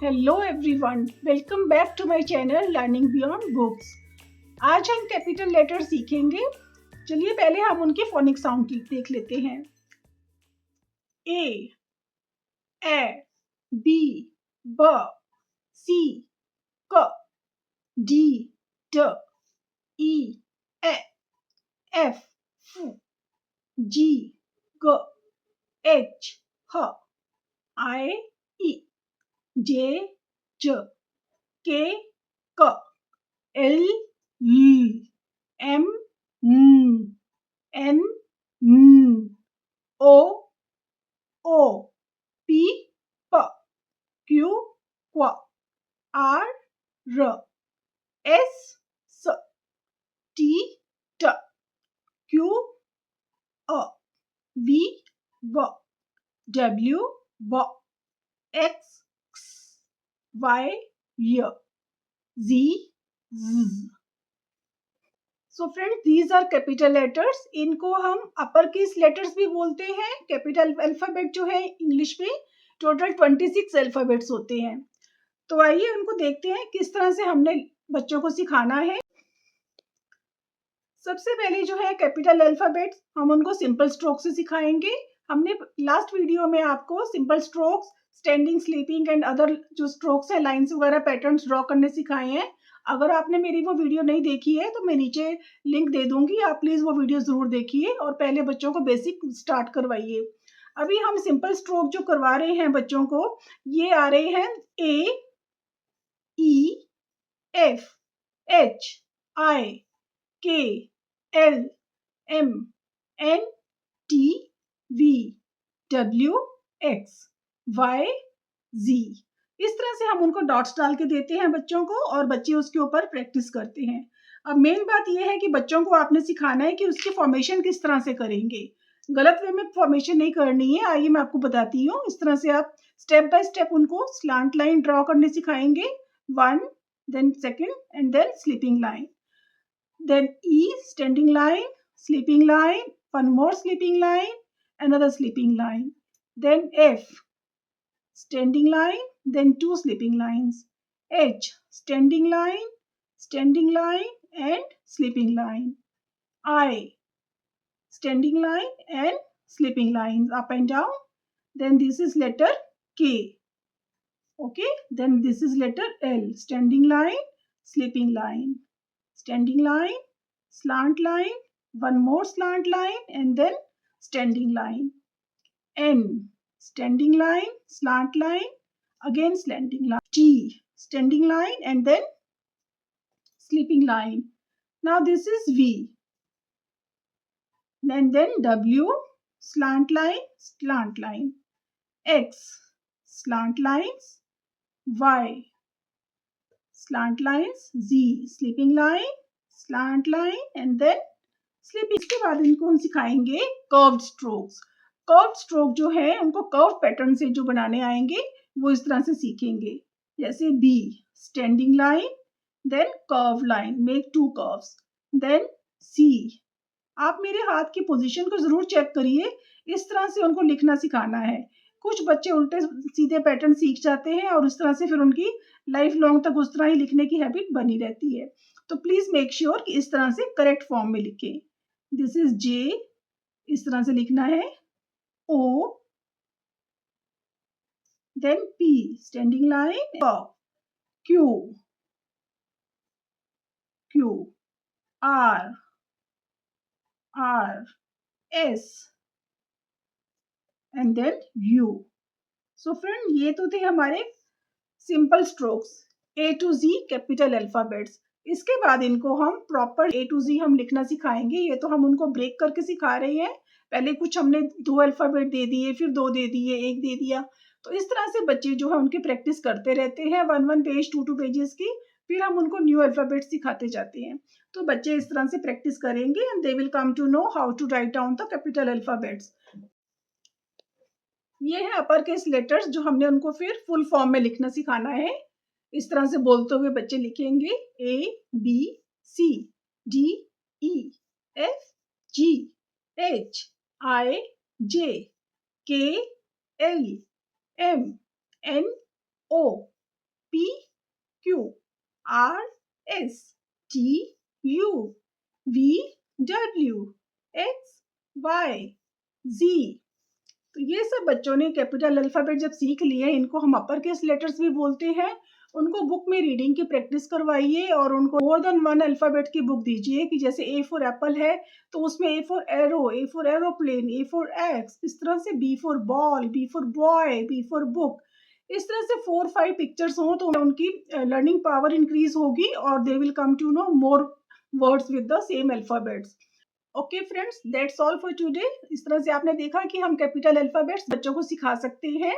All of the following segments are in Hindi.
Hello everyone, welcome back to my channel learning beyond books. आज हम कैपिटल लेटर सीखेंगे। चलिए पहले हम उनके फोनिक साउंड देख लेते हैं। ए, बी, ब, सी, क, डी, ड, ई, एफ, जी, ग, एच, ह, आई, ई, जे, ज, के, क, एल, एम, एन, ओ, पी, प, क्यू, क्व, आर, र, एस, स, टी, ट, क्यू, अ, वी, व, डब्ल्यू, व, एक्स, वाई, य, जी, z। So friends, these are capital letters. इनको हम अपर केस लेटर्स भी बोलते हैं। कैपिटल अल्फाबेट जो है इंग्लिश में टोटल 26 अल्फाबेट्स होते हैं। तो आइए उनको देखते हैं किस तरह से हमने बच्चों को सिखाना है। सबसे पहले जो है कैपिटल अल्फाबेट्स हम उनको सिंपल स्ट्रोक से सिखाएंगे। हमने लास्ट वीडियो में आपको simple strokes, standing, sleeping and other जो स्ट्रोक्स है, लाइंस वगैरह, पैटर्न्स ड्रॉ करने सिखाए हैं। अगर आपने मेरी वो वीडियो नहीं देखी है तो मैं नीचे लिंक दे दूंगी, आप प्लीज वो वीडियो जरूर देखिए और पहले बच्चों को बेसिक स्टार्ट करवाइए। अभी हम सिंपल स्ट्रोक जो करवा रहे हैं बच्चों को, ये आ रहे हैं ए, ई, F, H, I, K, L, M, N, T, V, W, X, Y, G. इस तरह से हम उनको डॉट्स डाल के देते हैं बच्चों को और बच्चे उसके ऊपर प्रैक्टिस करते हैं। अब मेन बात यह है कि बच्चों को आपने सिखाना है कि उसकी फॉर्मेशन किस तरह से करेंगे। गलत वे में फॉर्मेशन नहीं करनी है। आइए मैं आपको बताती हूँ। इस तरह से आप स्टेप बाय स्टेप उनको स्लांट लाइन ड्रॉ करने सिखाएंगे। 1, then 2nd, and then sleeping line. Then E, standing line, sleeping line, one more sleeping line, another sleeping line. Then F, standing line, then 2 sleeping lines. H, standing line, and sleeping line. I, standing line and sleeping lines up and down. Then this is letter K. Okay, then this is letter L, standing line, sleeping line, standing line, slant line, one more slant line, and then standing line. N, standing line, slant line, again standing line. T, standing line, and then sleeping line. Now this is V. And then W, slant line, slant line. X, slant lines. Y, slant lines, Z, sleeping line, slant line, and then sleeping। इसके बाद इनको हम सिखाएंगे कर्व्ड स्ट्रोक्स। कर्व्ड स्ट्रोक जो है उनको कर्व पैटर्न से जो बनाने आएंगे वो इस तरह से सीखेंगे। जैसे B, standing line, then curve line, make 2 curves. Then C, आप मेरे हाथ की पोजीशन को जरूर चेक करिए। इस तरह से उनको लिखना सिखाना है। कुछ बच्चे उल्टे सीधे पैटर्न सीख जाते हैं और उस तरह से फिर उनकी लाइफ लॉन्ग तक उस तरह ही लिखने की हैबिट बनी रहती है। तो प्लीज मेक श्योर कि इस तरह से करेक्ट फॉर्म में लिखें। दिस इज जे, इस तरह से लिखना है। O, then P, standing line, Q, Q, R, R, S, and then U. So friend, ये तो थे हमारे simple strokes, A to G capital alphabets. इसके बाद इनको हम प्रॉपर ए टू जी हम लिखना सिखाएंगे। ये तो हम उनको ब्रेक करके सिखा रहे हैं। पहले कुछ हमने 2 अल्फाबेट दे दिए, फिर 2 दे दिए, 1 दे दिया। तो इस तरह से बच्चे जो है उनकी प्रैक्टिस करते रहते हैं, 1 पेज, 2 पेजेस की। फिर हम उनको न्यू अल्फाबेट सिखाते जाते हैं। तो बच्चे इस तरह से प्रैक्टिस करेंगे and they will come to know how to write down the capital alphabets. ये है अपर केस लेटर्स जो हमने उनको फिर फुल फॉर्म में लिखना सिखाना है। इस तरह से बोलते हुए बच्चे लिखेंगे A, B, C, D, E, F, G, H, I, J, K, L, M, N, O, P Q R S T U V W X Y Z। तो ये सब बच्चों ने कैपिटल अल्फ़ाबेट जब सीख लिए, इनको हम अपर केस लेटर्स भी बोलते हैं। उनको बुक में रीडिंग की प्रैक्टिस करवाइए और उनको मोर देन वन अल्फ़ाबेट की बुक दीजिए कि जैसे ए फॉर एप्पल है तो उसमें A for arrow, A for aeroplane, A for axe, इस तरह से B for ball, B for boy, B for book, इस तरह से 4-5 पिक्चर्स हों तो उनकी लर्निंग पावर इंक्रीज होगी और they will come to know more words with the same alphabets. Okay friends, that's all for today. इस तरह से आपने देखा कि हम कैपिटल अल्फ़ाबेट्स बच्चों को सिखा सकते हैं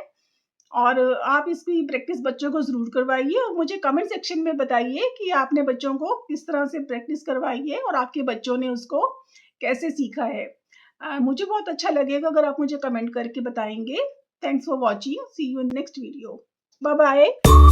और आप इसकी प्रैक्टिस बच्चों को ज़रूर करवाइए और मुझे कमेंट सेक्शन में बताइए कि आपने बच्चों को किस तरह से प्रैक्टिस करवाई है और आपके बच्चों ने उसको कैसे सीखा है। मुझे बहुत अच्छा लगेगा अगर आप मुझे कमेंट करके बताएंगे। Thanks for watching, see you in next video, bye bye.